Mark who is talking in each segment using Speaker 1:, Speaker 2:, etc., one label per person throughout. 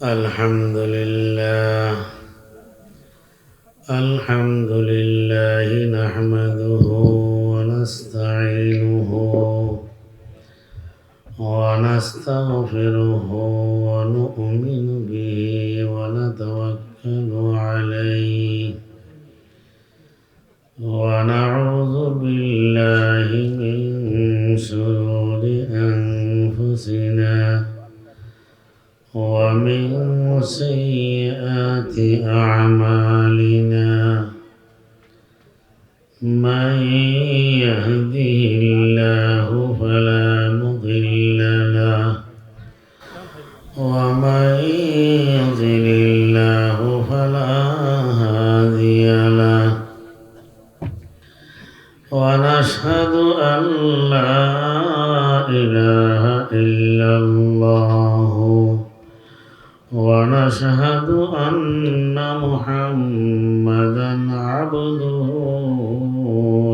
Speaker 1: الحمد لله نحمده ونستعينه ونستغفره ونؤمن به ونتوكل عليه ونعوذ بالله من شرور أنفسنا ومن سيئات أعمالنا من يهده الله فلا مضل له ومن يضلل الله فلا هادي له ونشهد أن لا إله إلا الله ونشهد أن محمدًا عبده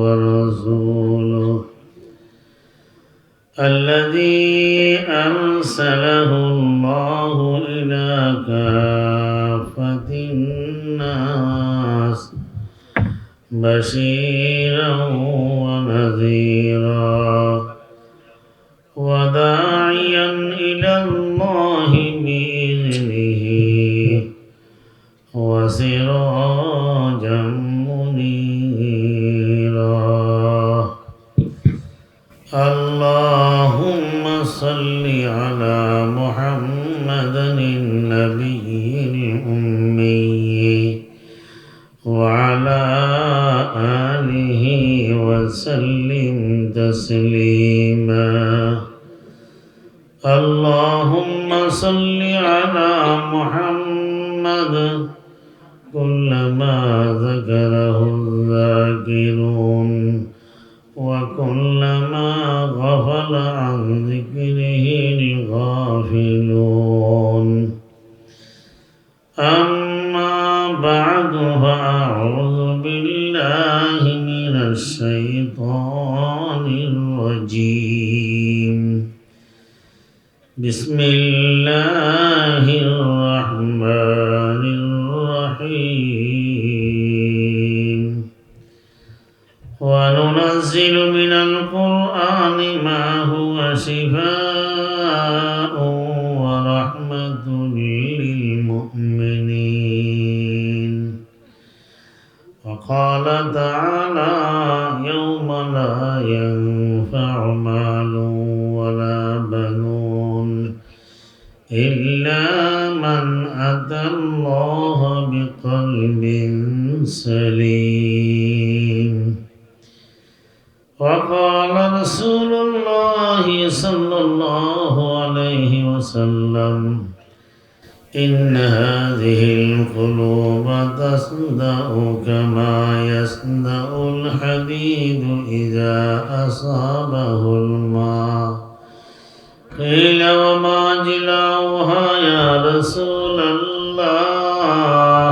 Speaker 1: ورسوله الذي أرسله الله إلى كافة الناس بشيرًا ونذيرًا وداعيًا إلى الله بإذنه وسراجا منيرا اللهم صل على محمد النبي الأمي وعلى آله وسلم تسليما اللهم صل على محمد كلما ذكره الذاكرون وكلما غفل عن ذكره الغافلون أما بعد فأعوذ بالله من الشيطان الرجيم بسم الله الرحمن الرحيم وننزل من القرآن ما هو شفاء ورحمة للمؤمنين وقال تعالى يوم لا ينفع مال ولا بنون إلا من أتى الله بقلب سليم وقال رسول الله صلى الله عليه وسلم إن هذه القلوب تصدأ كما يصدأ الحديد إذا أصابه الماء قيل وما جلاؤها يا رسول الله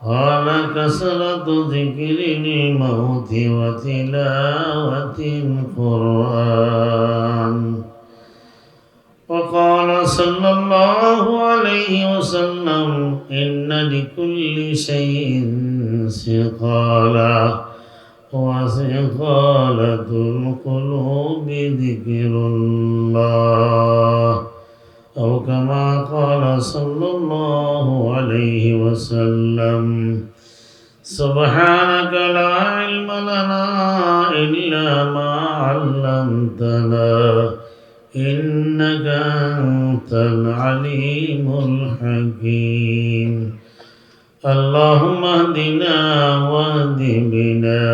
Speaker 1: قال كثرة ذكر الموت وتلاوة القرآن وقال صلى الله عليه وسلم إن لكل شيء ثقالا وثقالة القلوب ذكر الله أو كما قال صلى الله عليه وسلم سبحانك لا علم لنا إلا ما علمتنا إنك أنت العليم الحكيم اللهم اهدنا واهد بنا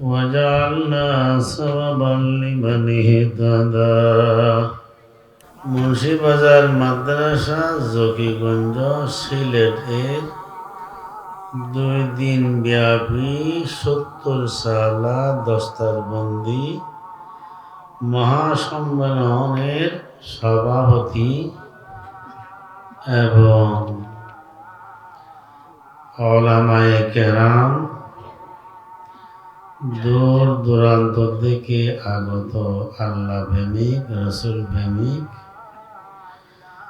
Speaker 1: واجعلنا سببا لمن اهتدى মুন্সিবাজার মাদ্রাসা জকিগঞ্জ সিলেটের 2 দিন ব্যাপী 70 সালা দস্তারবন্দি মহাসম্মেলনের সভাপতি এবং ওলামায়ে কেরাম দূর দূরান্ত থেকে আগত আল্লাহ প্রেমিক রসুল প্রেমিক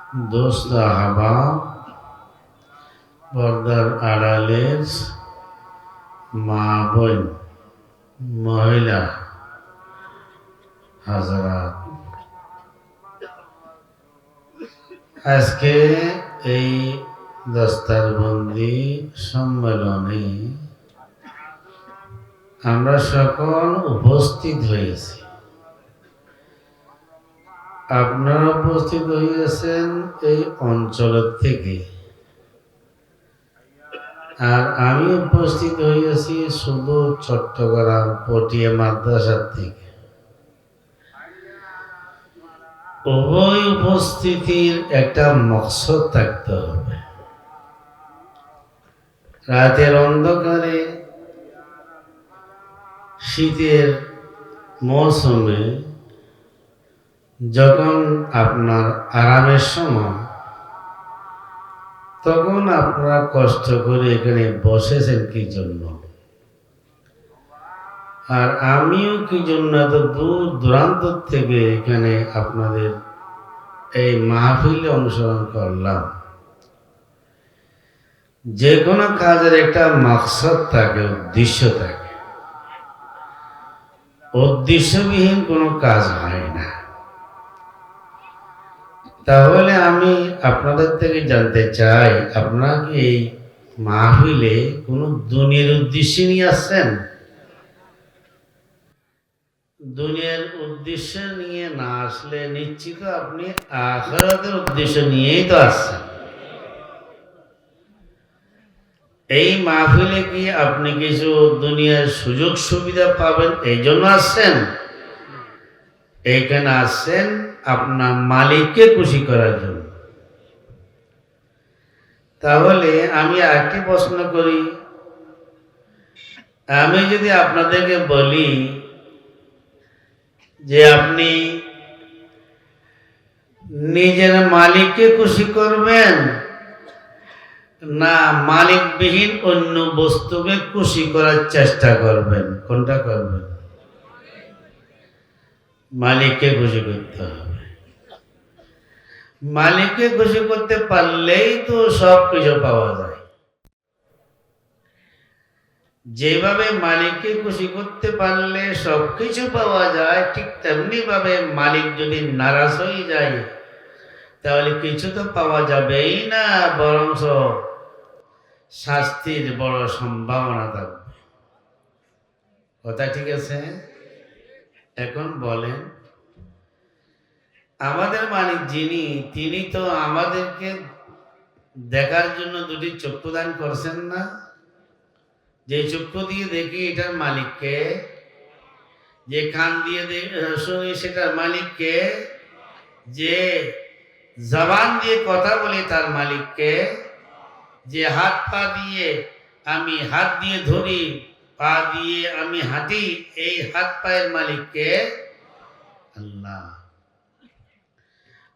Speaker 1: দোস্ত আহবাব, পর্দার আড়ালের মা বোন, মহিলা হাজরাত, আজকে এই দস্তারবন্দি সম্মেলনে আমরা সকল উপস্থিত হয়েছি। আপনারা উপস্থিত হইয়াছেন এই অঞ্চলের থেকে, আর আমি উপস্থিত হইয়াছি শুধু চট্টগ্রাম পটিয়া মাদ্রাসার থেকে। উভয় উপস্থিতির একটা মকসদ থাকতে হবে। রাতের অন্ধকারে শীতের মৌসুমে যখন আপনার আরামের সময়, তখন আপনারা কষ্ট করে এখানে বসেছেন কি জন্য, আর আমিও কি জন্য এত দূর দূরান্ত থেকে এখানে আপনাদের এই মাহফিলে অনুসরণ করলাম। যে কোনো কাজের একটা মাকসাদ থাকে, উদ্দেশ্য থাকে। উদ্দেশ্যবিহীন কোনো কাজ হয় না। তাহলে আমি আপনাদের থেকে জানতে চাই, আপনারা কি এই মাহফিলে কোনো দুনিয়ার উদ্দেশ্য নিয়ে আসছেন? দুনিয়ার উদ্দেশ্য নিয়ে না আসলে নিশ্চিত আপনি আখিরাতের উদ্দেশ্য নিয়েই তো আসছেন। এই মাহফিলে কি আপনি কিছু দুনিয়ার সুযোগ সুবিধা পাবেন এই জন্য আসছেন? এইখানে আসছেন আপনার মালিককে খুশি করার জন্য। তাহলে আমি আরেকটি প্রশ্ন করি, আমি যদি আপনাদেরকে বলি যে আপনি নিজের মালিককে খুশি করবেন না মালিকবিহীন অন্য বস্তুকে খুশি করার চেষ্টা করবেন, কোনটা করবেন? মালিককে খুশি করতে হবে। মালিককে খুশি করতে পারলেই তো সব কিছু পাওয়া যায়। যেভাবে মালিককে খুশি করতে পারলে সবকিছু পাওয়া যায়, ঠিক তেমনি ভাবে মালিক যদি নারাজ হয়ে যায় তাহলে কিছু তো পাওয়া যাবেই না, বরং শাস্তির বড় সম্ভাবনা থাকবে। কথা ঠিক আছে? এখন বলেন, আমাদের মালিক যিনি, তিনি তো আমাদেরকে দেখার জন্য দুটি চক্ষু দান করছেন না? যে চক্ষু দিয়ে দেখি এটার মালিককে, যে কান দিয়ে শুনি সেটার মালিককে, যে জবান দিয়ে কথা বলি তার মালিককে, যে হাত পা দিয়ে আমি হাত দিয়ে ধরি, পা দিয়ে আমি হাঁটি, এই হাত পায়ের মালিককে? আল্লাহ।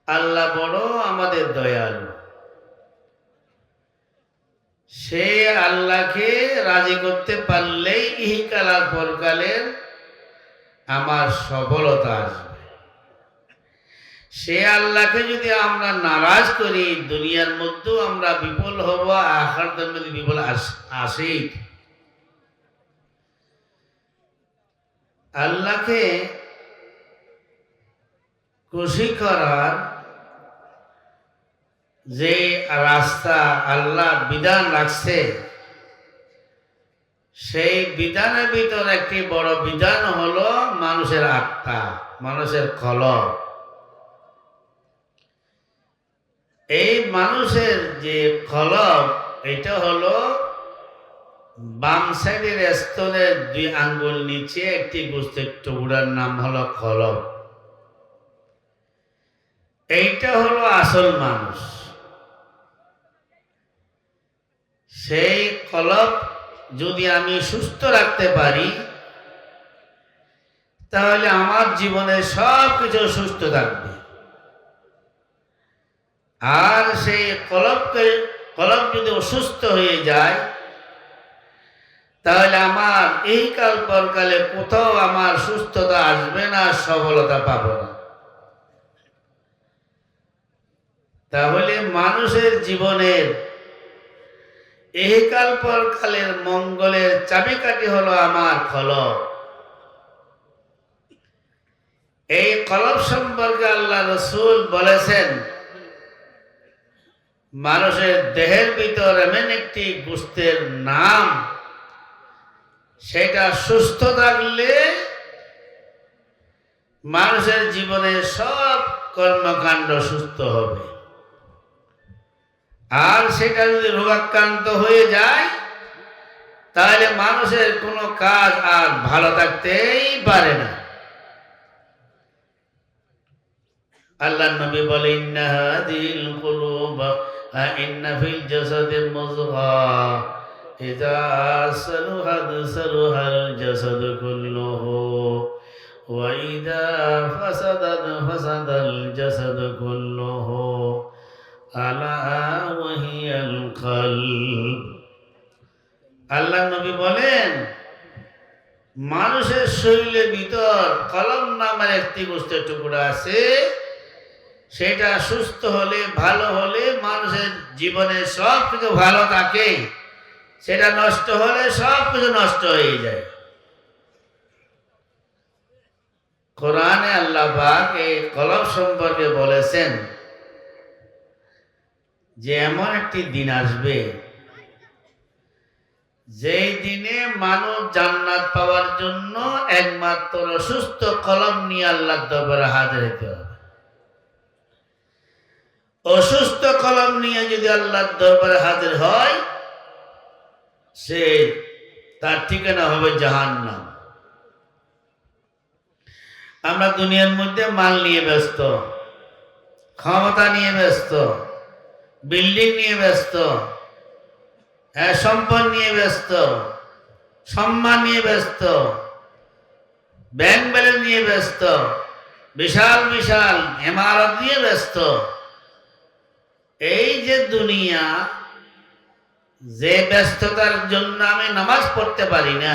Speaker 1: আল্লাহ বড় আমাদের দয়ালু। সে আল্লাহকে রাজি করতে পারলেই ইহকাল আর পরকালের আমার সফলতা আসবে। সে আল্লাহকে যদি আমরা নারাজ করি, দুনিয়ার মধ্যেও আমরা বিফল হব, আখিরাতের মধ্যে বিফল আসেই। আল্লাহকে খুশি করার যে রাস্তা আল্লাহ বিধান রাখছে, সেই বিধানের ভিতর একটি বড় বিধান হলো মানুষের আত্মা, মানুষের কলব। এই মানুষের যে কলব, এটা হলো বাম সাইডের স্তনের 2 আঙ্গুল নিচে একটি গোস্তের টুকরার নাম হলো কলব। এইটা হলো আসল মানুষ। সেই কলব যদি আমি সুস্থ রাখতে পারি তাহলে আমার জীবনে সব কিছু সুস্থ থাকবে। আর সেই কলব যদি অসুস্থ হয়ে যায় তাহলে আমার এই কাল পরকালে কোথাও আমার সুস্থতা আসবে না, সফলতা পাবো না। তাহলে মানুষের জীবনের ইহকাল পরকালের মঙ্গলের চাবিকাঠি হলো আমার কলব। এই কলব সম্পর্কে আল্লাহ রাসূল বলেছেন, মানুষের দেহের ভিতর এমন একটি গোশতের নাম, সেটা সুস্থ থাকলে মানুষের জীবনে সব কর্মকাণ্ড সুস্থ হবে, আর সেটা যদি রোগাক্রান্ত হয়ে যায় তাহলে মানুষের কোনো কাজ আর ভালো থাকতেই পারে না। আল্লাহ নবী বলে, ইন্না হাদিল কুলুব ইন্না ফিল জাসাদি মুযগা ইযা সালুহাল জাসাদু কুল্লুহু ওয়া ইযা ফাসাদাল জাসাদু কুল্লুহু আলা ওয়াহিয়াল কলব। আল্লাহ নবী বলেন, মানুষের শরীরের ভিতর কলব নামের একটি গোশতের টুকরা আছে, সেটা সুস্থ হলে, ভালো হলে মানুষের জীবনে সব কিছু ভালো থাকে, সেটা নষ্ট হলে সব কিছু নষ্ট হয়ে যায়। কোরআনে আল্লাহ পাক এই কলব সম্পর্কে বলেছেন যে এমন একটি দিন আসবে যেই দিনে মানুষ জান্নাত পাওয়ার জন্য একমাত্র সুস্থ কলব নিয়ে আল্লাহর দরবারে হাজির হতে হবে। অসুস্থ কলম নিয়ে যদি আল্লাহর দরবারে হাজির হয়, সে তার ঠিকানা হবে জাহান্নাম। আমরা দুনিয়ার মধ্যে মাল নিয়ে ব্যস্ত, ক্ষমতা নিয়ে ব্যস্ত, বিল্ডিং নিয়ে ব্যস্ত, সম্পদ নিয়ে ব্যস্ত, সম্মান নিয়ে ব্যস্ত, ব্যাংক ব্যালেন্স নিয়ে ব্যস্ত, বিশাল বিশাল ইমারত নিয়ে ব্যস্ত। এই যে দুনিয়া, যে ব্যস্ততার জন্য আমি নামাজ পড়তে পারি না,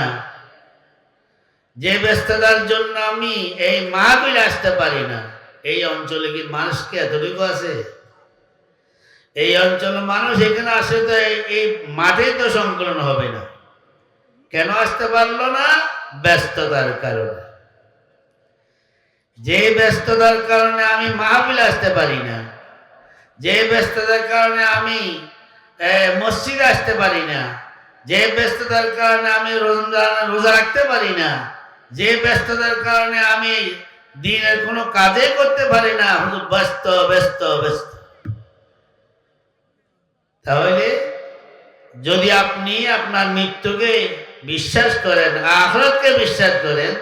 Speaker 1: যে ব্যস্ততার জন্য আমি এই মাহফিলে আসতে পারি না, এই অঞ্চলে কি মানুষ কি এতটুকু আছে? এই অঞ্চলের মানুষ এখানে আসে তো এই মাঠে তো সংকলন হবে না। কেন আসতে পারলো না? ব্যস্ততার কারণে। যে ব্যস্ততার কারণে আমি মাহফিলে আসতে পারি না, যে ব্যস্ততার কারণে আমি মসজিদে আসতে পারি না, যে ব্যস্ততার কারণে আমি রোজা রাখতে পারি না, যে ব্যস্ততার কারণে আমি দিনের কোনো কাজে করতে পারি না, শুধু ব্যস্ত ব্যস্ত ব্যস্ত। তাহলে যদি আপনি আপনার মৃত্যুকে বিশ্বাস করেন, আখিরাতকে বিশ্বাস করেন,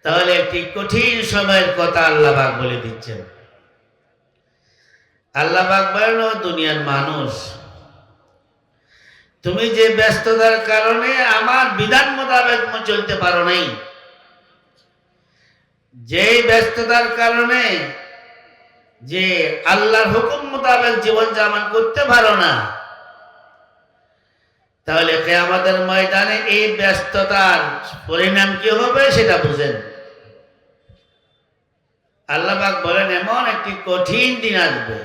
Speaker 1: তাহলে একটি কঠিন সময়ের কথা আল্লাহ পাক বলে দিচ্ছেন। আল্লাহ পাক বলেন, ও দুনিয়ার মানুষ, তুমি যে ব্যস্ততার কারণে আমার বিধান মোতাবেক চলতে পারো নাই, যে ব্যস্ততার কারণে যে আল্লাহর হুকুম মোতাবেক জীবন যাপন করতে পারো না, তাহলে কিয়ামতের ময়দানে এই ব্যস্ততার পরিণাম কি হবে সেটা বুঝেন। আল্লাহ পাক বলেন, এমন একটি কঠিন দিন আসবে,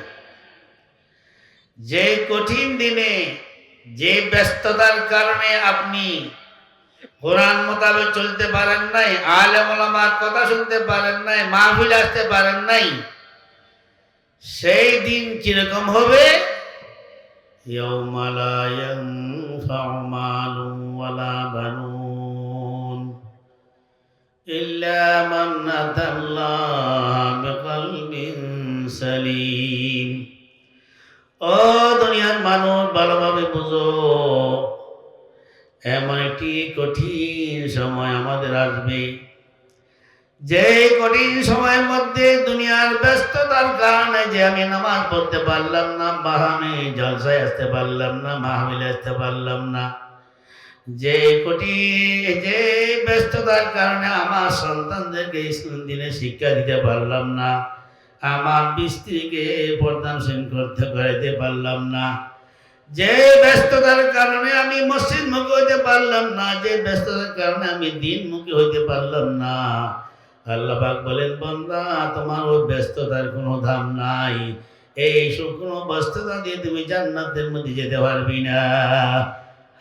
Speaker 1: যে কঠিন দিনে যে ব্যস্ততার কারণে আপনি কোরআন মোতাবেক চলতে পারেন নাই, আলেম ওলামার কথা শুনতে পারেন নাই, মাহফিল আসতে পারেন নাই, সেই দিন কিরকম হবে? ইয়াউমা লা ইয়ানফাউ মালুন ওয়ালা বানুন ইল্লা মান আতাল্লাহ বিকলবিন সালিম। ও দুনিয়ার মানুষ, ভালোভাবে বুঝো, এমন একটি কঠিন সময় আমাদের আসবে, যে কঠিন সময়ের মধ্যে দুনিয়ার ব্যস্ততার কারণে যে আমি নামাজ পড়তে পারলাম না, বাহামে জলসায় আসতে পারলাম না, মাহফিলে আসতে পারলাম না, যে ব্যস্ততার কারণে আমার সন্তানদেরকে স্কুল দিনে শিক্ষা দিতে পারলাম না, আমার স্ত্রীকে পর্দানসীন করাইতে পারলাম না, যে ব্যস্ততার কারণে আমি মসজিদ মুখী হইতে পারলাম না, যে ব্যস্ততার কারণে আমি দিন মুখী হইতে পারলাম না, আল্লাহ পাক বলেন, বান্দা, তোমার ওই ব্যস্ততার কোনো দাম নাই। এই শুকনো বস্ত্রতা দিয়ে তুমি জান্নাতের মধ্যে যেতে পারবি না।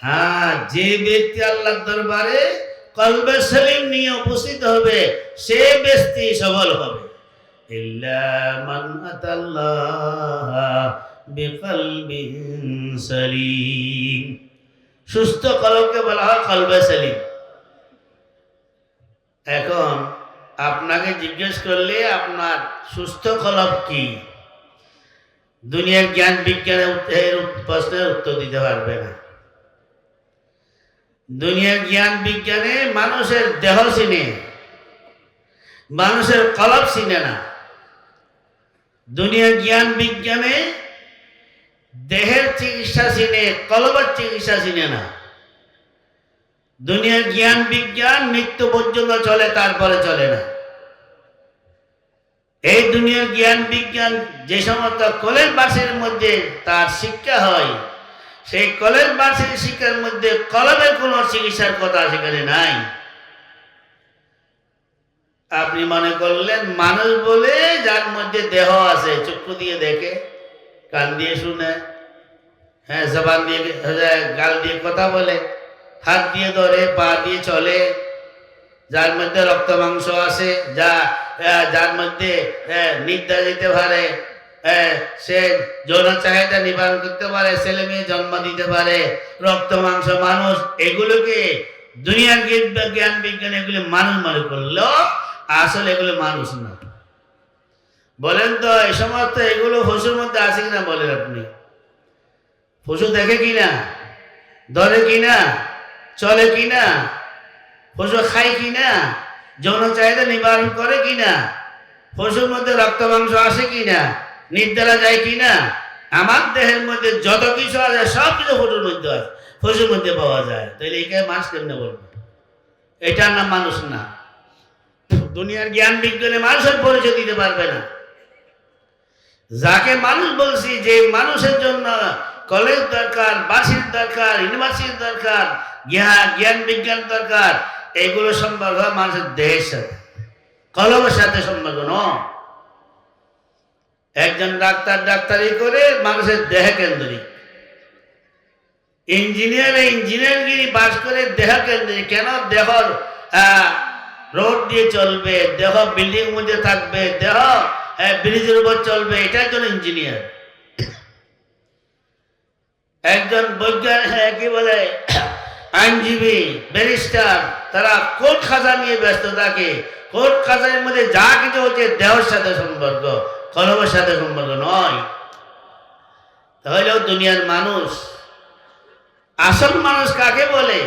Speaker 1: হ্যাঁ, যে ব্যক্তি আল্লাহর দরবারে কলবে সলিম নিয়ে উপস্থিত হবে সে ব্যক্তি সফল হবে। ইল্লা মান আতাল্লাহ বিকলবিন সলিম। সুস্থ কলবকে বলা হয় কলবে সলিম। এখন আপনাকে জিজ্ঞেস করলে আপনার সুস্থ কলব কি, দুনিয়ার জ্ঞান বিজ্ঞানের প্রশ্নের উত্তর দিতে পারবে না। দুনিয়ার জ্ঞান বিজ্ঞানে মানুষের দেহ চিনে, মানুষের কলব চিনে না। দুনিয়ার জ্ঞান বিজ্ঞানে দেহের চিকিৎসা চিনে, কলবের চিকিৎসা চিনে না। দুনিয়ার জ্ঞান বিজ্ঞান মৃত্যু পর্যন্ত চলে, তারপরে চলে না। এই দুনিয়ার জ্ঞান বিজ্ঞান যে সমস্ত কলের বাসের মধ্যে তার শিক্ষা হয়, সেই কলের বাসের শিক্ষার মধ্যে কলবের কোন চিকিৎসার কথা সেখানে নাই। আপনি মনে করলেন মানুষ বলে যার মধ্যে দেহ আছে, চক্ষু দিয়ে দেখে, কান দিয়ে শুনে, হ্যাঁ জবান দিয়ে, গাল দিয়ে কথা বলে, হাত দিয়ে ধরে, পা দিয়ে চলে, যার মধ্যে রক্ত মাংস আছে, যার মধ্যে নিদ্রা দিতে পারে, সে যৌন চাহিদা নিবারণ করতে পারে, ছেলে মেয়ে জন্ম দিতে পারে, রক্ত মাংস মানুষ, এগুলোকে দুনিয়ার জ্ঞান বিজ্ঞান এগুলি মানুষ মনে করলো, আসলে এগুলো মানুষ না। বলেন তো এই সমস্ত এগুলো পশুর মধ্যে আছে কিনা বলেন আপনি? পশু দেখে কিনা, ধরে কিনা, চলে কিনা, পশু খায় কিনা, যৌন চাহিদা নিবারণ করে কিনা, পশুর মধ্যে রক্ত মাংস আসে কিনা, নিদ্রা যায় কিনা? আমার দেহের মধ্যে যত কিছু আছে সব কিছু পশুর মধ্যে আছে, পশুর মধ্যে পাওয়া যায়। তাহলে একে মানুষ কেমনে বলবো? এটার নাম মানুষ না। দুনিয়ার জ্ঞান বিজ্ঞানে মানুষের পরিচয় দিতে পারবে না। যাকে মানুষ বলছি, যে মানুষের জন্য কলেজ দরকার, বাসির দরকার, ইউনিভার্সিটির দরকার, জ্ঞান বিজ্ঞান দরকার, এগুলো সম্পর্ক হয় মানুষের দেহের সাথে, কলমের সাথে সম্পর্ক নয়। একজন ডাক্তার ডাক্তারি করে মানুষের দেহ কেন্দ্রিক, ইঞ্জিনিয়ারিং পাস করে দেহ কেন্দ্রিক। কেন? দেহ রোড দিয়ে চলবে, দেহ বিল্ডিং মধ্যে থাকবে, দেহ ব্রিজের উপর চলবে, এটার জন্য ইঞ্জিনিয়ার। একজন বৈজ্ঞানিক, কি বলে, আইনজীবী, ব্যারিস্টার, তারা কোর্ট খাজা নিয়ে ব্যস্ত থাকে। কোর্ট খাজার মধ্যে যা কিছু হচ্ছে দেহের সাথে সম্পর্ক, কলমের সাথে সম্পর্ক নয়। তাহলেও দুনিয়ার মানুষ, আসল মানুষ কাকে বলে?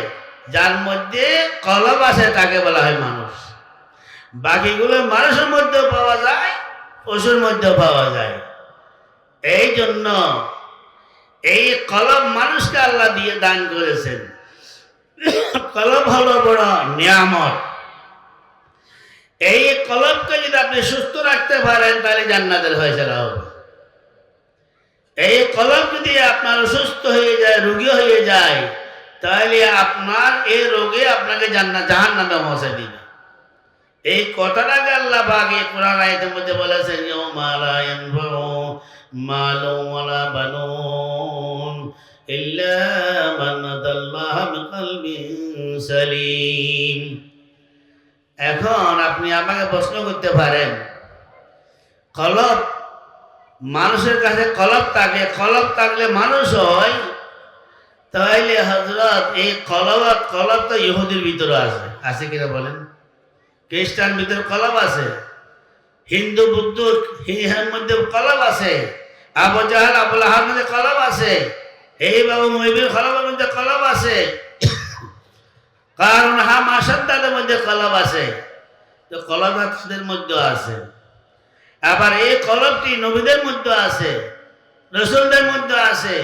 Speaker 1: যার মধ্যে কলব আছে তাকে বলা হয় মানুষ। বাকিগুলো মানুষের মধ্যেও পাওয়া যায়, পশুর মধ্যেও পাওয়া যায়। এই জন্য এই কলব মানুষকে আল্লাহ দিয়ে দান করেছেন। কলব হলো বড় নিয়ামত। এই কলবকে যদি আপনি সুস্থ রাখতে পারেন তাহলে জান্নাতের ফয়সালা হবে। এই কলব যদি আপনার অসুস্থ হয়ে যায়, রোগী হয়ে যায়, তাহলে আপনার এই রোগে আপনাকে জাহান্নামে পৌঁছে দিবে। এই কথাটাকে আল্লাহ পাক এই কোরআন আয়াতের মধ্যে বলেছেন, ইয়াউমা লা ইয়ানফাউ মালুন ওয়ালা বানুন ইল্লা মান আতাল্লাহ বিকলবিন সালিম। এখন আপনি আমাকে প্রশ্ন করতে পারেন, কলব মানুষের কাছে কলব থাকলে মানুষ হয়, তাহলে হযরত এই কলব তো ইহুদির ভিতরে আছে কিনা বলেন? খ্রিস্টান ভিতরে কলব আছে, হিন্দু বুদ্ধ হিন্দুর মধ্যে কলব আছে, আবু জাহেল আবু লাহাবের মধ্যে কলব আছে, এই বাবু মুহিবের কলবের মধ্যে কলব আছে, কারণ হামাসাদের মধ্যে কলব আছে। তো কলব তাদের মধ্যে আছে। আবার এই কলবটি নবীদের মধ্যে আছে, রাসূলদের মধ্যে আছে,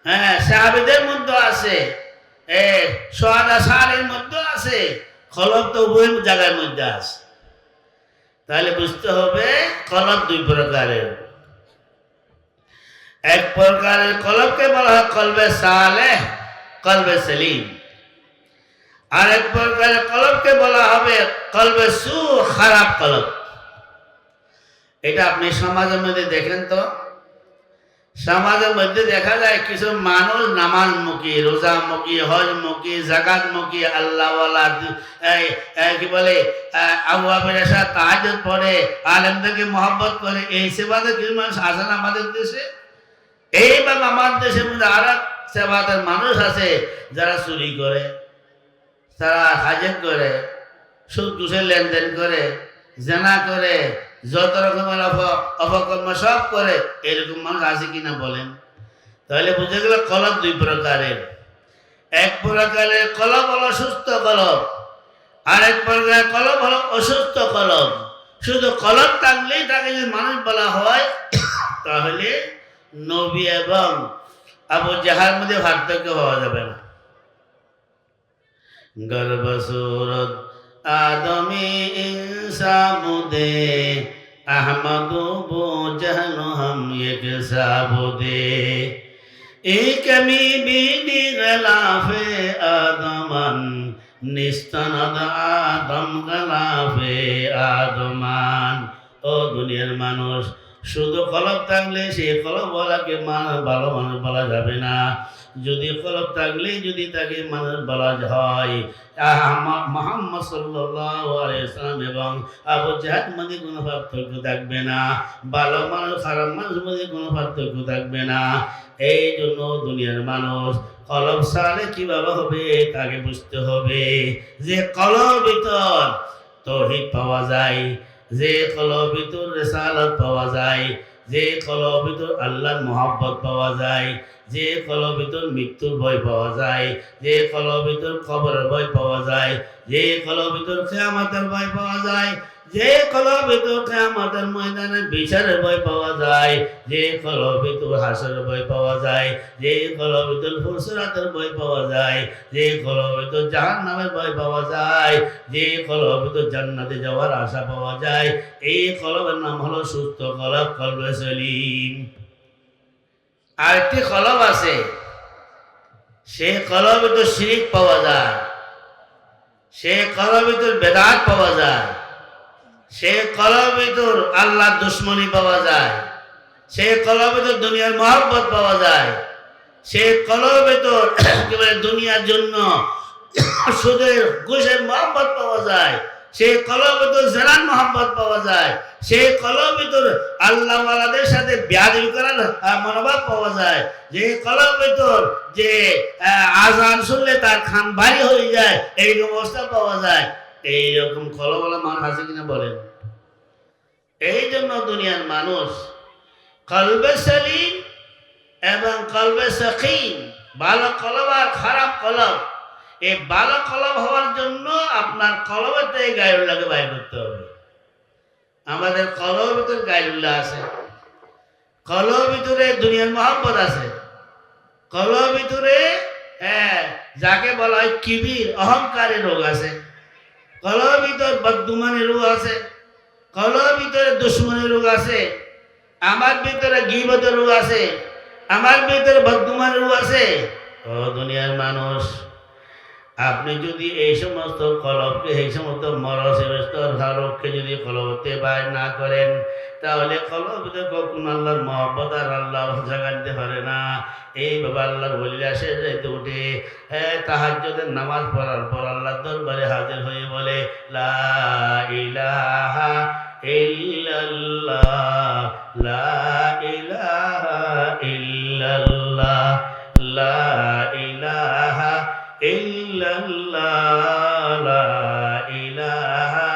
Speaker 1: হ্যাঁ সাহাবীদের মধ্যে আছে, শুহাদা সালেহীর মধ্যে আছে। কলব তো উভয় জায়গার মধ্যে আছে। তাহলে বুঝতে হবে কলব দুই প্রকারের। এক প্রকারের কলবকে বলা হয় কলবে সালেহ, কলবে সলিম। আর এক প্রকারের কলবকে বলা হবে কলবে সু, খারাপ কলব। এটা আপনি সমাজের মধ্যে দেখেন তো, সমাজের মধ্যে দেখা যায় কিছু মানুষ নামাজমুখী, রোজামুখী, হজমুখী, জাকাতমুখী, আল্লাহওয়ালা, কি বলে আবু আবেশা তাহাজ্জুদ পড়ে, আলেমদেরকে মহব্বত করে, এই সেবাদের কিছু মানুষ আছে না আমাদের দেশে। এইভাবে আমার দেশের মধ্যে আর এক সেবাদের মানুষ আছে যারা চুরি করে, তারা হাজত করে, সুদ ঘুষের লেনদেন করে, জেনা করে, যত রকমের অপকর্ম সব করে। এরকম মানুষ আছে কিনা বলেন? তাহলে বুঝে গেল কলব দুই প্রকারের। এক প্রকারের কলব হলো সুস্থ কলব, আর এক প্রকারের কলব হলো অসুস্থ কলব। শুধু কলব থাকলেই তাকে যদি মানুষ বলা হয়, তাহলে নবী এবং আবু জাহালের মধ্যে পার্থক্য পাওয়া যাবে না। গর্ব সুরত আদমি ইনসাবুদে আহমদু বো জাহনু হাম এক সাবুদে এক আমি বিনি গলাফে আদমান নিস্তানাদ আদম গলাফে আদমান। ও দুনিয়ার মানুষ, শুধু কলব থাকলে সেই কলব বলাকে ভালো মানুষ বলা যাবে না। যদি কলব থাকলে যদি তাকে মানুষ বলা হয়, মুহাম্মদ সাল্লাল্লাহু আলাইহি ওয়াসাল্লাম এবং আবু জাহল মধ্যে কোনো পার্থক্য থাকবে না। ভালো মানুষ খারাপ মানুষ মধ্যে কোনো পার্থক্য থাকবে না। এই জন্য দুনিয়ার মানুষ কলব সালে কিভাবে হবে তাকে বুঝতে হবে যে কলব ভিতর তাওহীদ পাওয়া যায়, যে কলব ভিতর রিসালাত পাওয়া যায়, যে কলব ভিতর আল্লাহর মহব্বত পাওয়া যায়, যে কলব ভিতর মৃত্যুর ভয় পাওয়া যায়, যে কলব ভিতর কবরের ভয় পাওয়া যায়, যে কলব ভিতর কিয়ামতের ভয় পাওয়া যায়, যে কলব ভিতর কিয়ামতের ময়দানে বিচারের ভয় পাওয়া যায়, যে কলব ভিতর হাসরের ভয় পাওয়া যায়, যে কলব ভিতর ফুরসরাতের ভয় পাওয়া যায়, যে কলব ভিতর জাহান্নামের ভয় পাওয়া যায়, যে কলব ভিতর জান্নাতে যাওয়ার আশা পাওয়া যায়, এই কলবের নাম হলো সুস্থ কলব, কলবে সলিম। আরেকটি কলব আছে, সে কলবের ভিতর শিরিক পাওয়া যায়, সে কলবের ভিতর বেদাত পাওয়া যায়, সে কলবের ভিতর আল্লাহর দুশ্মনী পাওয়া যায়, সে কলবের ভিতর দুনিয়ার মহব্বত পাওয়া যায়, সে কলবের ভিতর একেবারে দুনিয়ার জন্য সুদের ঘুষের মহব্বত পাওয়া যায়, সেই কলবের ভিতর জেনার মহব্বত পাওয়া যায়, সেই কলবের ভিতর আল্লাহওয়ালাদের সাথে বিয়াদবি করার মনোভাব পাওয়া যায়, যে কলবের ভিতর যে আজান শুনলে তার খান ভারী হয়ে যায়, এইরকম অবস্থা পাওয়া যায়। এইরকম কলবওয়ালা মানুষ আছে কিনা বলেন? এই জন্য দুনিয়ার মানুষ কলবে সলিম এবং কলবে সকিম, ভালো কলব আর খারাপ কলব, এই ভালো কলব হওয়ার জন্য আপনার কলবের থেকে গায়রুল্লাহকে বাইর করতে হবে। আমাদের কলবের ভিতরে গায়রুল্লাহ আছে, কলবের ভিতরে দুনিয়ার মহব্বত আছে, কলবের ভিতরে যাকে বলা হয় কিবির, অহংকারের রোগ আছে, কলবের ভিতর বদগুমানের রোগ আছে, কলবের ভিতরে দুশ্মনের রোগ আছে, আমার ভিতরে গীবতের রোগ আছে, আমার ভিতরে বদগুমানের রোগ আছে। ও দুনিয়ার মানুষ, আপনি যদি এই সমস্ত কলবকে, এই সমস্ত মরসেবস্তরকে যদি কলবতে বাইর না করেন, তাহলে কলবতে কখনো আল্লাহর মহব্বত আর আল্লাহ জায়গা দিতে পারে না। এইভাবে আল্লাহর ওলিরা শেষ রাতে উঠে তাহাজ্জুদের নামাজ পড়ার পর আল্লাহর দরবারে হাজির হয়ে বলে, লা ইলাহা ইল্লাল্লাহ, লা ইলাহা ইল্লাল্লাহ, লা ইলাহা ইল্লাল্লাহ, লা ইলাহা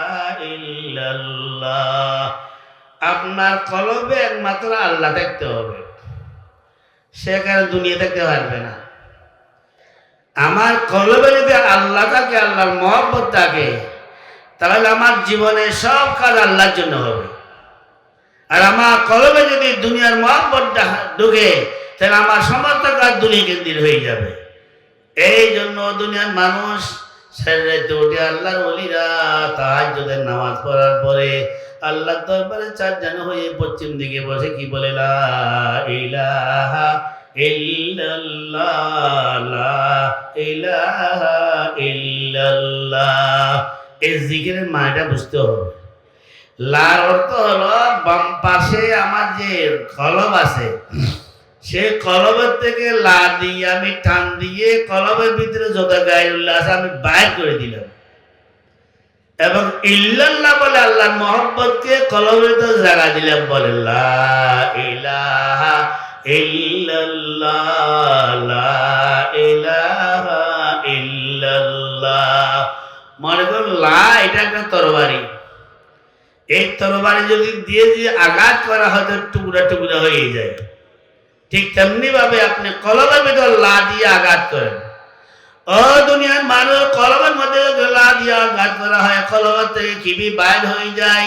Speaker 1: ইল্লাল্লাহ। আপনার কলবে একমাত্র আল্লাহ দেখতে হবে, সেখানে দুনিয়া দেখতে পারবে না। আমার কলবে যদি আল্লাহ থাকে, আল্লাহর মহব্বত থাকে, তাহলে আমার জীবনে সব কাজ আল্লাহর জন্য হবে। আর আমার কলবে যদি দুনিয়ার মহব্বত ঢুকে, তাহলে আমার সমস্ত কাজ দুনিয়া কেন্দ্রিক হয়ে যাবে। এই জন্য দুনিয়ার মানুষ সারারাত উঠে আল্লাহর ওলিরা তাহাজ্জুদের নামাজ পড়ার পরে আল্লাহর দরবারে চারজন হয়ে পশ্চিম দিকে বসে কি বলে, লা ইলাহা ইল্লাল্লাহ, লা ইলাহা ইল্লাল্লাহ। এই জিকিরের মানেটা বুঝতে হবে। লার অর্থ হলো বাম পাশে আমার যে কলব আছে, সে কলবের থেকে লা দিয়ে আমি টান দিয়ে কলবের ভিতরে যত গায়রুল্লাহ আছে আমি বাইর করে দিলাম এবং ইল্লাল্লাহ বলে আল্লাহর মহব্বতকে কলবের ভিতরে জায়গা দিলাম। বলে লা ইলাহা ইল্লাল্লাহ লা ইলাহা ইল্লাল্লাহ। মনে করুন লা এটা একটা তরবারি, এই তরবারি যদি দিয়ে দিয়ে আঘাত করা হয় তো টুকরা টুকরা হয়ে যায়। ঠিক তেমনি ভাবে আপনি কলমের ভিতর লা দিয়ে আঘাত করেন। ও দুনিয়ার মানুষ, কলমের মধ্যে লা দিয়ে আঘাত করা হয়, কলমের থেকে কিবি বাইর হয়ে যায়,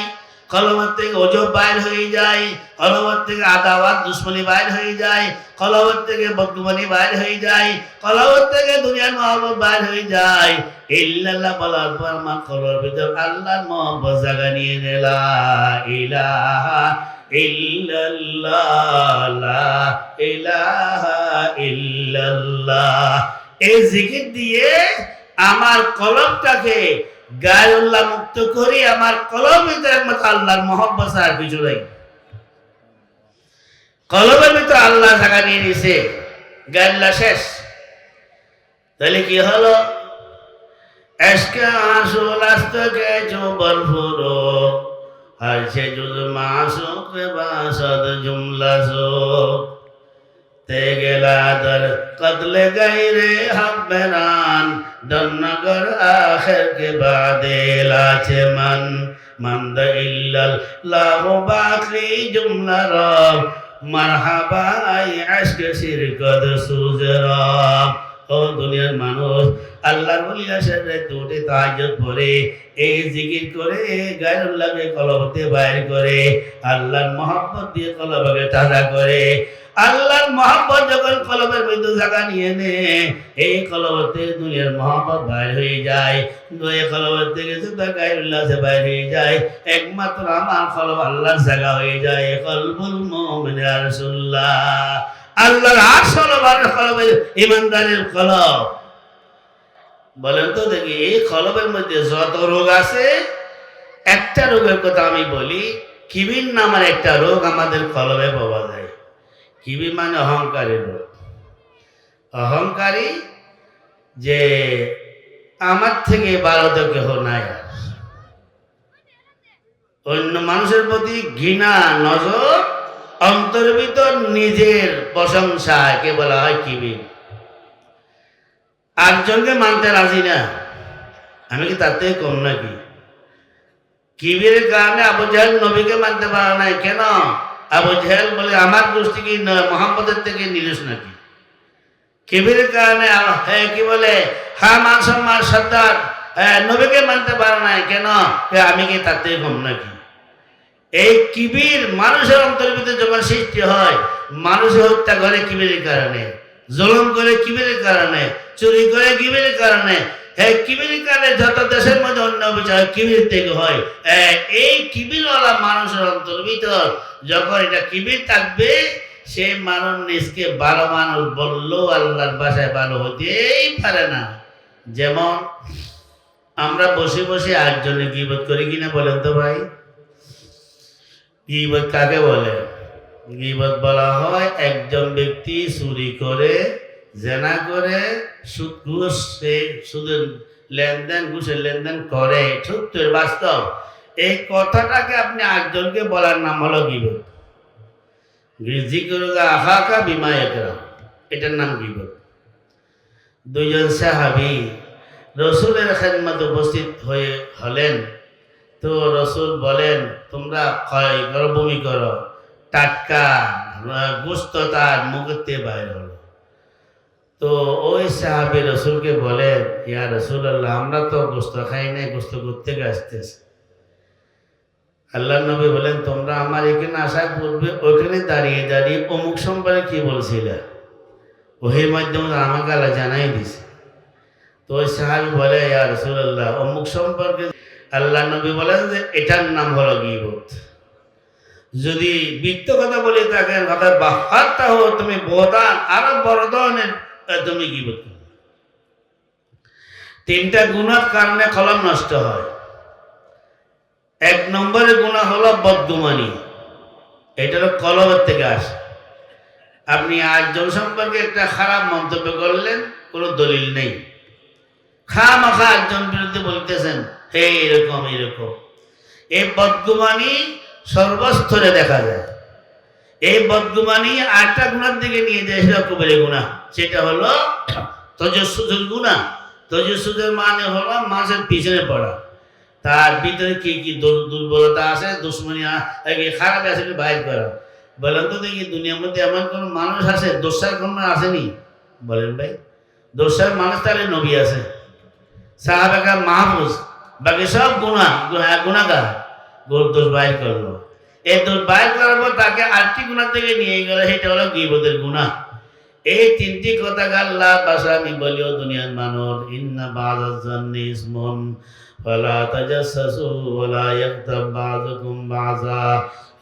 Speaker 1: কলমের থেকে অজব বাইর হয়ে যায়, কলমের থেকে আদাওয়াত দুশ্মনী বাইর হয়ে যায়, কলমের থেকে বদগুমানি বাইর হয়ে যায়, কলমের থেকে দুনিয়ার মহব্বত বাইর হয়ে যায়। ইল্লাল্লাহ বলার পর আমার কলমের ভিতর আল্লাহর মহব্বত জায়গা নিয়ে নেলা ইলাহা ইল্লাল্লাহ লা ইলাহা ইল্লাল্লাহ। এই জিকির দিয়ে আমার কলবটাকে গায়রুল্লাহ মুক্ত করি, আমার কলবের ভিতরে একমাত্র আল্লাহর মহব্বত আর কিছু নাই। কলবের ভিতরে আল্লাহ জায়গা নিয়ে নিছে, গায়রুল্লাহ শেষ। তাহলে কি হলো? এশকে আসল আস্তকে জবর ফুরো আর সে জুজ মাসুক বাসদ জুমলা সো তে গেলা দর কতলে গায়রে হাব্বান দন্নগর আখির के बाद लाचे मन मंद इल्लल्लाह बाकी जुमला रब मरहबा इश्क शिरकत सुजरा। ও দুনিয়ার মানুষ, আল্লাহর ওলিরা সাথে দুটি তাহাজ্জুদ পড়ে এই জিকির করে গায়রুল্লাহকে কলবতে বাইর করে, আল্লাহর মহব্বত দিয়ে কলবকে তাজা করে। আল্লাহর মহব্বত যখন কলবের মধ্যে জায়গা নিয়ে নে, এই কলবের থেকে দুনিয়ার মহব্বত বাইর হয়ে যায়, দুই কলবের থেকে যুদ্ধ গায়রুল্লাহ সে বাইর হয়ে যায়, একমাত্র আমার কলব আল্লাহর জায়গা হয়ে যায়। কলবুল মুমিন ইয়া রাসূলুল্লাহ, আল্লাহর আসল কলবের ইমানদারের কলব। বলেন তো দেখি, এই কলবের মধ্যে যত রোগ আছে, একটা রোগের কথা আমি বলি, কিবির নামের একটা রোগ আমাদের কলবে পাওয়া যায়। কিবির মানে অহংকারী রোগ। অহংকারী যে আমার থেকে ভালো তো কেহ নাই, অন্য মানুষের প্রতি ঘৃণা নজর, অন্তর ভিতর নিজের প্রশংসা, কে বলা হয় কিবির। আটজনকে মানতে রাজি না, আমি কি তার থেকে কম নাকি? কিবিরের কারণে আবু জাহেল নবীকে মানতে পারে নাই। কেন? আবু জাহেল বলে আমার গোষ্ঠী কি মুহাম্মদের থেকে নিলিশ নাকি? কিবিরের কারণে কি বলে মান সম্মান সর্দার নবীকে মানতে পারে নাই। কেন? আমি কি তার থেকে কম নাকি? এই কিবির মানুষের অন্তর্ভুক্ত যখন সৃষ্টি হয়, মানুষ হত্যা করে কিবিরের কারণে, জুলুম করে কিবিরের কারণে, চুরি করে কিবিরের কারণে, কিবিরের কারণে যত দেশের মধ্যে অন্য বিচার কিবির থেকে হয়। এই কিবিরওয়ালা মানুষের অন্তর্ভুক্ত যখন এটা কিবির থাকবে, সে মানুষ নিজকে ভালো মানুষ বললেও আল্লাহর ভাষায় ভালো হতেই পারে না। যেমন আমরা বসে বসে একজনে গীবত করি কিনা বলেন তো ভাই? গীবত কাকে বলে? গীবত বলা হয় একজন ব্যক্তি চুরি করে, জেনা করে, সুদের লেনদেন, ঘুষের লেনদেন করে, সত্যের বাস্তব এই কথাটাকে আপনি একজনকে বলার নাম হলো গীবত। আহাকা বিমা একরাম, এটার নাম গীবত। দুইজন সাহাবী রসুলের খেদমতে উপস্থিত হলেন, তো রসুল বলেন তোমরা ক্ষয় করো, বমি করো, টাটকা গোস্ত তার মুখতে বাইর হলো। তো ওই সাহাবী রসুলকে বলেন, ইয়া রাসূলুল্লাহ, আমরা তো গোস্ত খাই নাই, গোস্ত করতে আসতেছে। আল্লাহ নবী বলেন, তোমরা আমার এখানে আসার পূর্বে ওইখানে দাঁড়িয়ে দাঁড়িয়ে অমুক সম্পর্কে কি বলছিলে, ওহির মাধ্যমে আমাকে আল্লাহ জানাই দিছে। তো ওই সাহাবী বলে, ইয়া রাসূলুল্লাহ, অমুক সম্পর্কে আল্লাহ নবী বলেন যে এটার নাম হলো গীবত। যদি মিথ্য কথা বলে থাকেন, অর্থাৎ বাহাত্তা হো তুমি বোধান, আরো বড় ধরনের তুমি গীবত করো। তিনটা গুনার কারণে কলম নষ্ট হয়। এক নম্বরের গুনাহ হলো বদগুমানি, এটা হলো কলবের থেকে আসে। আপনি একজন সম্পর্কে একটা খারাপ মন্তব্য করলেন, কোনো দলিল নেই, খামাখা একজন বিরুদ্ধে বলতেছেন হে এরকম এরকম। এই বদগুমানি সর্বস্তরে দেখা যায়। এই বদগুমানি আটটা গুণার দিকে নিয়ে যায়, সেটা কবিরা গুনাহ। সেটা হলো তজস্সুসের গুনাহ। তজস্সুসের মানে হলো মানুষের পিছনে পড়া, তার ভিতরে কি কি দুর্বলতা আছে, দুশ্মনী খারাপ আছে বাইর করা। বলেন তো দেখি দুনিয়ার মধ্যে এমন কোন মানুষ আছে দোষার কোন আসেনি? বলেন ভাই, দোষার মানুষ তাহলে নবী আছে, সাহাবায়ে মাহফুজ, বাকি সব গুনাহগার। দোষ বাইর করলো, এই দোষ বাইর করার পর তাকে আটটি গুনাহ থেকে নিয়ে গেল, সেটা হলো গীবতের গুনাহ। এই তিনটি কথা আল্লাহ ভাষা আমি বলিও দুনিয়ার মানুষ, ইন্না বাযাজ জান্নি ইসমুন ফালা তাজাসসু ওয়ালা ইয়াগতাব বাযুকুম বাযা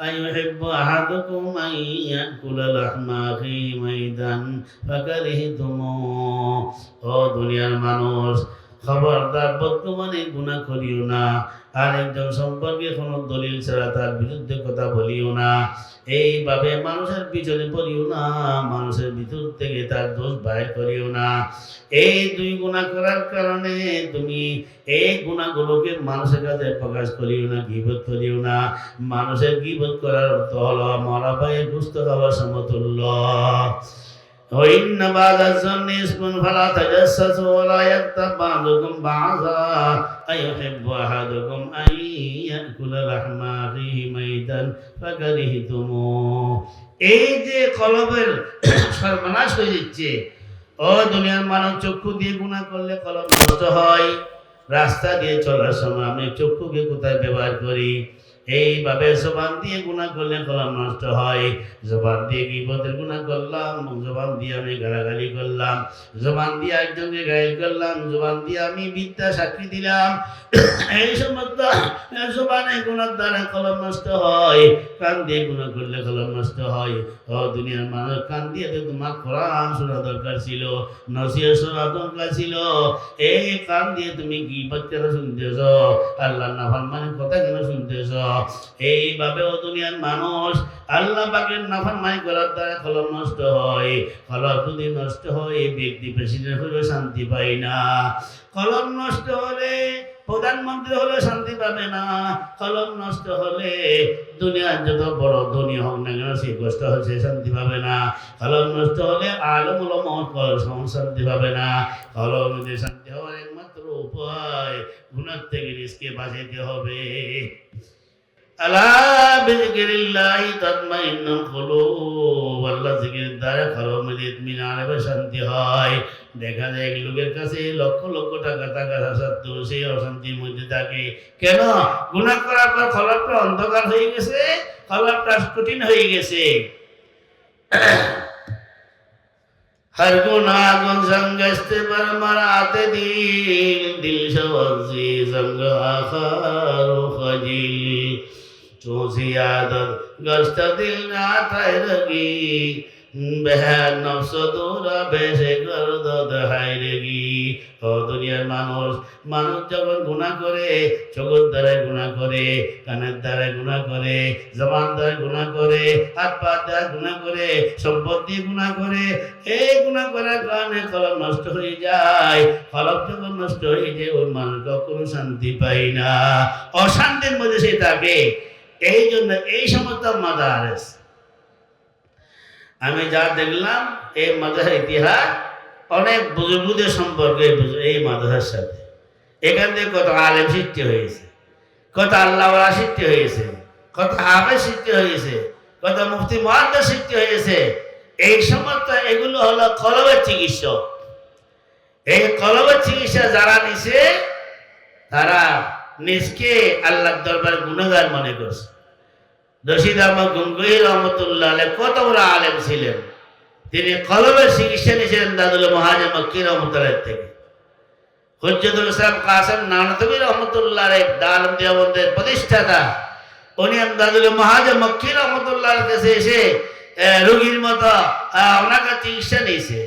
Speaker 1: আইয়ুহিব্বু আহাদুকুম আন ইয়াকুলা লাহমা আখিহি মাইদান ফাকারিহতুমু। ও দুনিয়ার মানুষ, খবরদার বর্তমানে গুনাহ করিও না, আরেকজন সম্পর্কে কোনো দলিল ছাড়া তার বিরুদ্ধে কথা বলিও না, এইভাবে মানুষের পিছনে পড়িও না, মানুষের ভিতর থেকে তার দোষ বাইর করিও না। এই দুই গুনাহ করার কারণে তুমি এই গুনাহগুলোকে মানুষের কাছে প্রকাশ করিও না, গীবত করিও না। মানুষের গীবত করার অর্থ হলো মরা ভাইয়ের গোশত খাওয়ার সমতুল্য। وإن بعض الظن اسم فلا تجسسوا ولا يغتب بعضكم بعضا أيحب أحدكم أن يأكل لحم أخيه ميتا فكرهتموه। এই যে কলবের সর্বনাশ হয়ে যাচ্ছে। ও দুনিয়ার মানব, চক্ষু দিয়ে গুনাহ করলে কলব নষ্ট হয়। রাস্তা দিয়ে চলার সময় আমি চক্ষুকে কোথায় ব্যবহার করি? এইভাবে জবান দিয়ে গুনাহ করলে কলম নষ্ট হয়। জবান দিয়ে গীবতের গুনাহ করলাম, জবান দিয়ে আমি গালাগালি করলাম, জবান দিয়ে একজনকে গায়েল করলাম, জবান দিয়ে আমি মিথ্যা সাক্ষী দিলাম, এই সমস্ত জবানে গুনার দ্বারা কলম নষ্ট হয়। কান দিয়ে গুনাহ করলে কলম নষ্ট হয়। ও দুনিয়ার মানুষ, কান দিয়ে তো তোমার কোরআন শোনা দরকার ছিল, নসিহত শোনা দরকার ছিল। এই কান দিয়ে তুমি গীবত কেন শুনতেছ? আল্লাহর নাফরমানির কথা কেন শুনতেছ? এইভাবে ও দুনিয়ার মানুষ, আল্লাহ পাকের নাফরমানি করার দ্বারা কলম নষ্ট হয়। কলম যদি নষ্ট হয়, এই ব্যক্তি প্রেসিডেন্ট হলেও শান্তি পায় না। কলম নষ্ট হলে প্রধানমন্ত্রী হলে শান্তি পাবে না। কলম নষ্ট হলে দুনিয়ার যত বড় ধনী হোক না কেন সে কষ্ট হচ্ছে, শান্তি পাবে না। কলম নষ্ট হলে আলেম ওলামা শান্তি পাবে না। কলম যে শান্তি হওয়ার একমাত্র উপায়, গুনাহ থেকে নিজকে বাঁচাতে হবে। আলা বিযিকরিল্লাহি তাতমাইন্নুল কুলুব। আল্লাহ জিকিরের দ্বারা কলমের ইতমিনান এবং শান্তি হয়। দেখা যায় এক লোকের কাছে লক্ষ লক্ষ টাকা থাকা সত্ত্বেও সে অশান্তির মধ্যে থাকে। কেন? গুনাহ করার পর কলবটা অন্ধকার হয়ে গেছে, কলবটা কঠিন হয়ে গেছে। हर गुनाह गुन संग इस्तेबर मराते दिल दिल शवजी संग आखारो खजिल चोसी आदत गश्त दिल ना थायरगी बेहद नफ्स दूरा बेशे कर दद हायरगी। ও দুনিয়ার মানুষ, মানুষ যখন গুনাহ করে, চোখের দ্বারা গুনাহ করে, কানের দ্বারা গুনাহ করে, জবান দ্বারা গুনাহ করে, হাত পা দ্বারা গুনাহ করে, সম্পদ দিয়ে গুনাহ করে, এই গুনাহ করার কারণে কলম নষ্ট হয়ে যায়। কলম যখন নষ্ট হয়ে যায়, ওই মানুষ কখনো শান্তি পায় না, অশান্তির মধ্যে সে থাকে। এই জন্য এই সমস্ত মাদারেস আমি যা দেখলাম, এই মাদ্রাসার ইতিহাস অনেক বুজুর্গদের সম্পর্কে এই মাদ্রাসার সাথে। এখান থেকে কত আলেম সৃষ্টি হয়েছে, কত আল্লাহওয়ালা সৃষ্টি হয়েছে, কত হাফেজ সৃষ্টি হয়েছে, কত মুফতি মুহাদ্দিস সৃষ্টি হয়েছে। এই সমস্ত এগুলো হলো কলবের চিকিৎসা। এই কলবের চিকিৎসা যারা নিছে, তারা নিজকে আল্লাহর দরবারে গুনাহগার মনে করছে। রশিদ আহমদ গঙ্গোহী রহমতুল্লাহ আলাইহি কত বড় আলেম ছিলেন। তিনি কলবের চিকিৎসা নিয়েছিলেন দাদুল মুহাজির মক্কি রহমতুল্লাহ থেকে। হুজ্জতুল ইসলাম কাসেম নানতবী রহমতুল্লাহ আলাইহি দারুল দেওবন্দের প্রতিষ্ঠাতা, উনি দাদুল মুহাজির মক্কি রহমতুল্লাহর কাছে এসে রোগীর মতো ওনাকে চিকিৎসা নিয়েছে।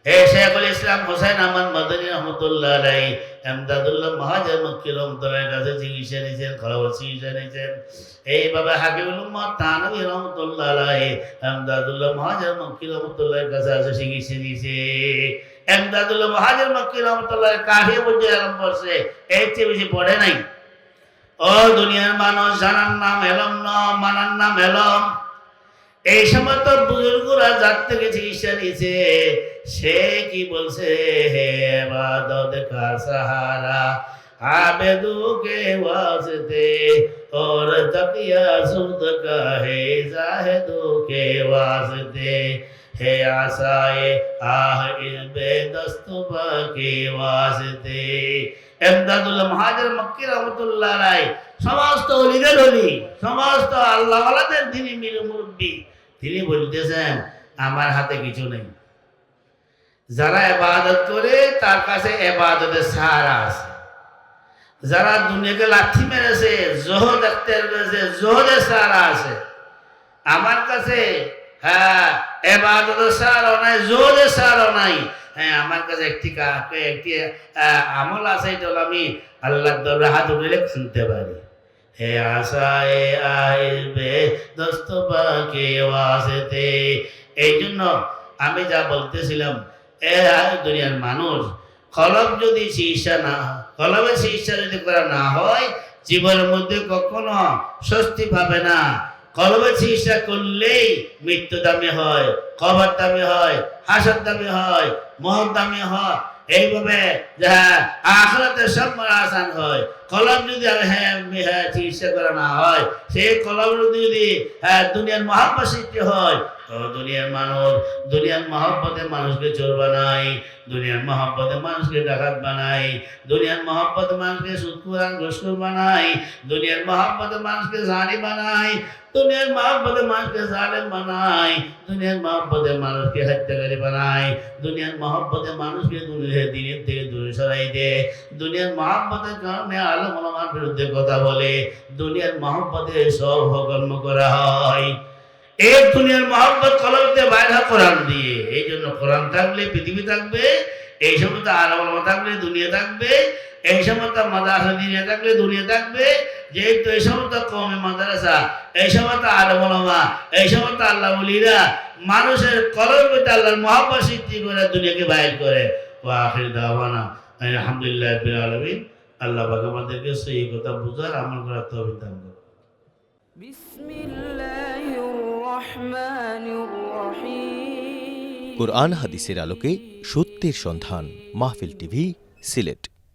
Speaker 1: শেখুল ইসলাম হোসেন আহমদ মাদানী রহমতুল্লাহ আলাইহি এমদাদুল্লাহ মহাজের মক্কি রহমতুল্লাহর কাছে চিকিৎসা নিয়েছেন, খরচ চিকিৎসা নিয়েছেন। এইভাবে হাকিমুল উম্মত থানভী রহমতুল্লাহ আলাইহি এমদাদুল্লাহ মহাজের মক্কি রহমতুল্লাহর কাছে আছে চিকিৎসা নিয়েছে। এমদাদুল্লাহ মহাজের মক্কি রহমতুল্লাহ কাঠি বুঝে আরম্ভ করছে, এর চেয়ে বেশি পড়ে নাই। ও দুনিয়ার মানুষ, জানার নাম এলম ন, মানার নাম এলম। এই সময় তো বুজুর্গরা যার থেকে চিকিৎসা নিয়েছে, সে কি বলছে, হে ইবাদত কা সাহারা আবেদু কে ওয়াস্তে और तकिया सुद का है जाहिदू के वास्ते है आसाए आह इल्बे दस्तुबा के वास्ते। এমদাদুল্লাহ মহাজের মক্কি রহমতুল্লাহ আলাইহি সমস্ত ওলিদের ওলি, সমস্ত আল্লাহওয়ালাদের তিনি মুরব্বী। তিনি বলতেছেন আমার হাতে কিছু নেই, যারা ইবাদত করে তার কাছে ইবাদতের সাহারা আছে। যারা দুনিয়াকে লাথি মেরেছে, জোহদ এখতিয়ার করেছে, জোহদের সাহারা আছে। আমার কাছে হ্যাঁ ইবাদতের সাহারা নাই, জোহদের সাহারা নাই। হ্যাঁ আমার কাছে একটি আমল আছে, এটা হলো আমি আল্লাহর দরবারে হাত উঠে শুনতে পারি। হে আশায়ে আইবে দস্তবা কে ওয়াসতে। এই জন্য আমি যা বলতেছিলাম, দুনিয়ার মানুষ কলব যদি চিকিৎসা না, কলবের চিকিৎসা যদি করা না হয়, জীবনের মধ্যে কখনো স্বস্তি পাবে না। কলবের চিকিৎসা করলেই মৃত্যু দামি হয়, কবর দামি হয়, হাসর দামি হয়, মহৎ দামি হয়। এইভাবে আখিরাতে সব আসান হয়। কলব যদি চিকিৎসা করা না হয়, সেই কলব যদি দুনিয়ার মহব্বত সৃষ্টি হয়, তো দুনিয়ার মানুষ দুনিয়ার মহব্বতে মানুষকে চোর বানায়, দুনিয়ার মহব্বতে মানুষকে ডাকাত বানায়, দুনিয়ার মহব্বতে মানুষকে সুদখোর ঘুষখোর বানায়, দুনিয়ার মহব্বতে মানুষকে জানি বানায়, দুনিয়ার মহব্বতে মানুষকে জালেম বানায়, দুনিয়ার মহব্বতে মানুষকে হত্যাকারী বানায়, দুনিয়ার মহব্বতে মানুষকে দিনের থেকে দূরে সরাই দেয়, দুনিয়ার মহব্বতের কারণে আলেম ওলামার বিরুদ্ধে কথা বলে, দুনিয়ার মহব্বতে সব কর্ম করা হয়। এই দুনিয়ার মহব্বত কলমতে বাইরে কোরআন দিয়ে। এই জন্য কোরআন থাকলে পৃথিবী থাকবে, এই সময় তো আলেম ওলামা থাকলে দুনিয়া থাকবে, এই সময় তো মাদ্রাসা দিনে থাকলে দুনিয়া থাকবে। যেহেতু এই সময় তো কওমে মাদ্রাসা, এই সময় তো আলেম ওলামা, এই সময় তো আল্লাহ ওলিরা মানুষের কলমে আল্লাহর মহব্বত সৃষ্টি করে দুনিয়াকে বাইর করে। ওয়া আখির দাওয়ানা আলহামদুলিল্লাহি রাব্বিল আলামিন। আল্লাহ পাক আমাদেরকে সেই কথা বুঝার আমল করার তৌফিক দান করুন।
Speaker 2: কুরআন হাদিসের আলোকে সত্যের সন্ধান। মাহফিল টিভি, সিলেট।